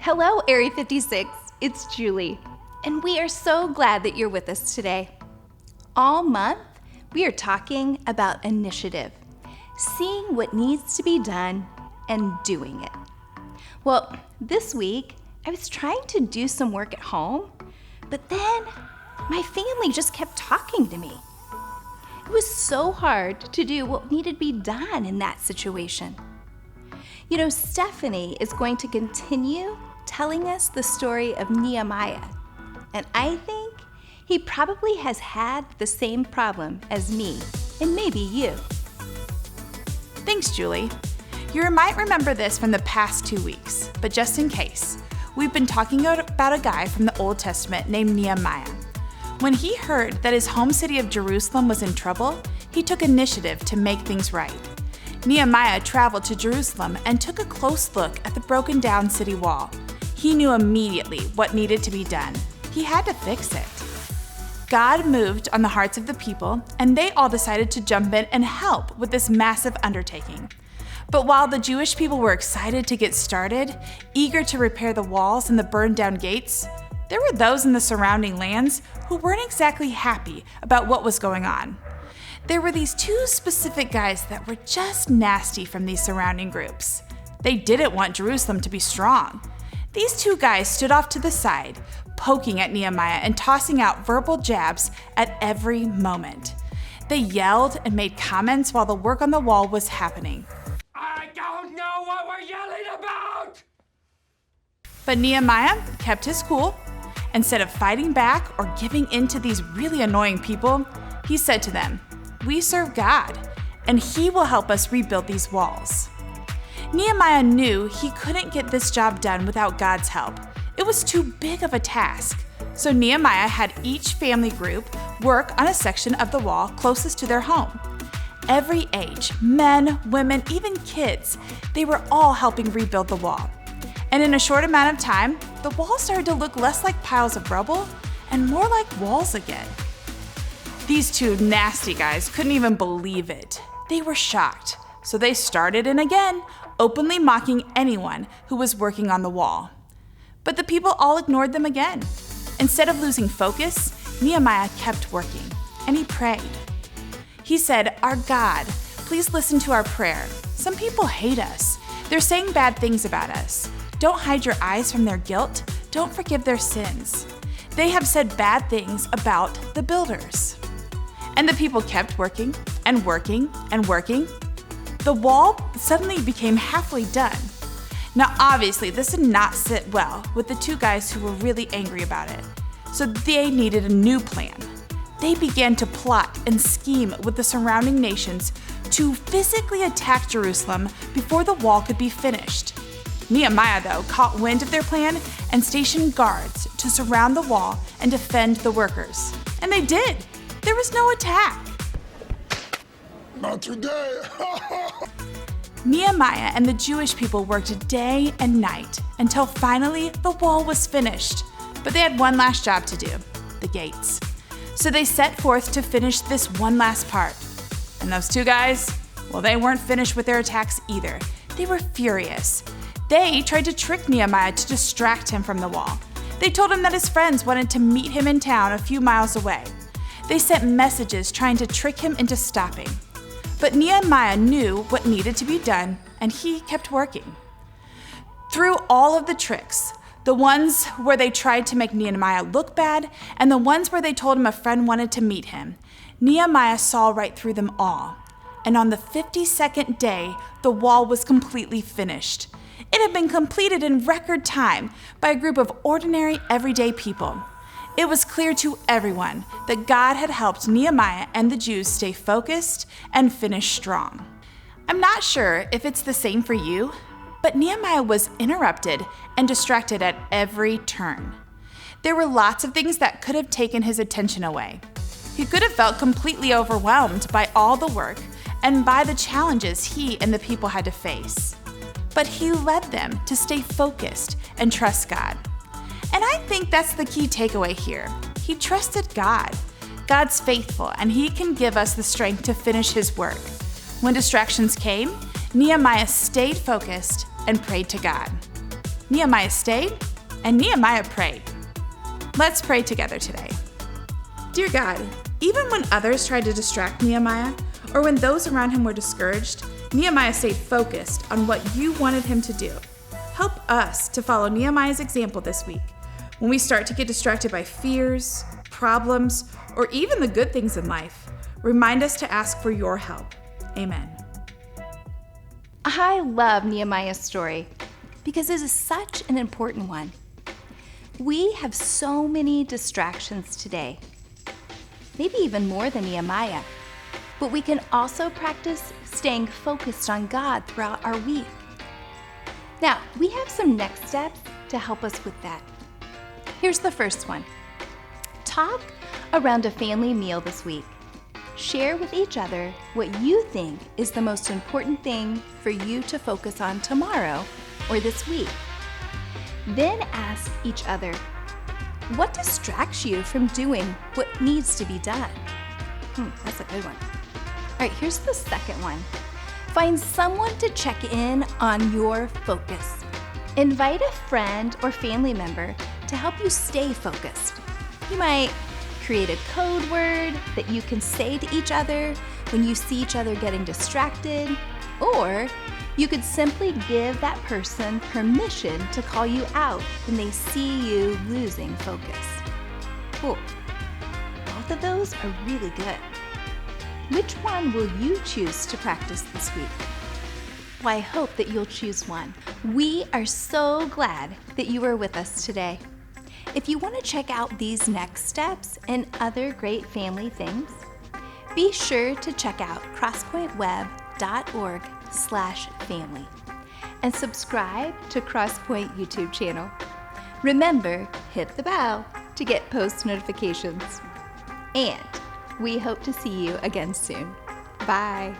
Hello, Area 56. It's Julie, and we are so glad that you're with us today. All month, we are talking about initiative, seeing what needs to be done and doing it. Well, this week, I was trying to do some work at home, but then my family just kept talking to me. It was so hard to do what needed to be done in that situation. You know, Stephanie is going to continue telling us the story of Nehemiah, and I think he probably has had the same problem as me, and maybe you. Thanks, Julie. You might remember this from the past 2 weeks, but just in case, we've been talking about a guy from the Old Testament named Nehemiah. When he heard that his home city of Jerusalem was in trouble, he took initiative to make things right. Nehemiah traveled to Jerusalem and took a close look at the broken down city wall. He knew immediately what needed to be done. He had to fix it. God moved on the hearts of the people, and they all decided to jump in and help with this massive undertaking. But while the Jewish people were excited to get started, eager to repair the walls and the burned down gates, there were those in the surrounding lands who weren't exactly happy about what was going on. There were these two specific guys that were just nasty from these surrounding groups. They didn't want Jerusalem to be strong. These two guys stood off to the side, poking at Nehemiah and tossing out verbal jabs at every moment. They yelled and made comments while the work on the wall was happening. I don't know what we're yelling about! But Nehemiah kept his cool. Instead of fighting back or giving in to these really annoying people, he said to them, "We serve God, and He will help us rebuild these walls." Nehemiah knew he couldn't get this job done without God's help. It was too big of a task. So Nehemiah had each family group work on a section of the wall closest to their home. Every age, men, women, even kids, they were all helping rebuild the wall. And in a short amount of time, the wall started to look less like piles of rubble and more like walls again. These two nasty guys couldn't even believe it. They were shocked, so they started in again, openly mocking anyone who was working on the wall. But the people all ignored them again. Instead of losing focus, Nehemiah kept working, and he prayed. He said, "Our God, please listen to our prayer. Some people hate us. They're saying bad things about us. Don't hide your eyes from their guilt. Don't forgive their sins. They have said bad things about the builders." And the people kept working and working and working. The wall suddenly became halfway done. Now, obviously, this did not sit well with the two guys who were really angry about it. So they needed a new plan. They began to plot and scheme with the surrounding nations to physically attack Jerusalem before the wall could be finished. Nehemiah, though, caught wind of their plan and stationed guards to surround the wall and defend the workers. And they did. There was no attack. Not today. Nehemiah and the Jewish people worked day and night until finally the wall was finished. But they had one last job to do, the gates. So they set forth to finish this one last part. And those two guys, well, they weren't finished with their attacks either. They were furious. They tried to trick Nehemiah to distract him from the wall. They told him that his friends wanted to meet him in town a few miles away. They sent messages trying to trick him into stopping. But Nehemiah knew what needed to be done, and he kept working. Through all of the tricks, the ones where they tried to make Nehemiah look bad, and the ones where they told him a friend wanted to meet him, Nehemiah saw right through them all. And on the 52nd day, the wall was completely finished. It had been completed in record time by a group of ordinary, everyday people. It was clear to everyone that God had helped Nehemiah and the Jews stay focused and finish strong. I'm not sure if it's the same for you, but Nehemiah was interrupted and distracted at every turn. There were lots of things that could have taken his attention away. He could have felt completely overwhelmed by all the work and by the challenges he and the people had to face. But he led them to stay focused and trust God. And I think that's the key takeaway here. He trusted God. God's faithful, and He can give us the strength to finish His work. When distractions came, Nehemiah stayed focused and prayed to God. Nehemiah stayed, and Nehemiah prayed. Let's pray together today. Dear God, even when others tried to distract Nehemiah, or when those around him were discouraged, Nehemiah stayed focused on what you wanted him to do. Help us to follow Nehemiah's example this week. When we start to get distracted by fears, problems, or even the good things in life, remind us to ask for your help. Amen. I love Nehemiah's story because it is such an important one. We have so many distractions today, maybe even more than Nehemiah, but we can also practice staying focused on God throughout our week. Now, we have some next steps to help us with that. Here's the first one. Talk around a family meal this week. Share with each other what you think is the most important thing for you to focus on tomorrow or this week. Then ask each other, what distracts you from doing what needs to be done? That's a good one. All right, here's the second one. Find someone to check in on your focus. Invite a friend or family member to help you stay focused. You might create a code word that you can say to each other when you see each other getting distracted, or you could simply give that person permission to call you out when they see you losing focus. Cool. Both of those are really good. Which one will you choose to practice this week? Well, I hope that you'll choose one. We are so glad that you were with us today. If you want to check out these next steps and other great family things, be sure to check out crosspointweb.org/family and subscribe to Crosspoint YouTube channel. Remember, hit the bell to get post notifications. And we hope to see you again soon. Bye.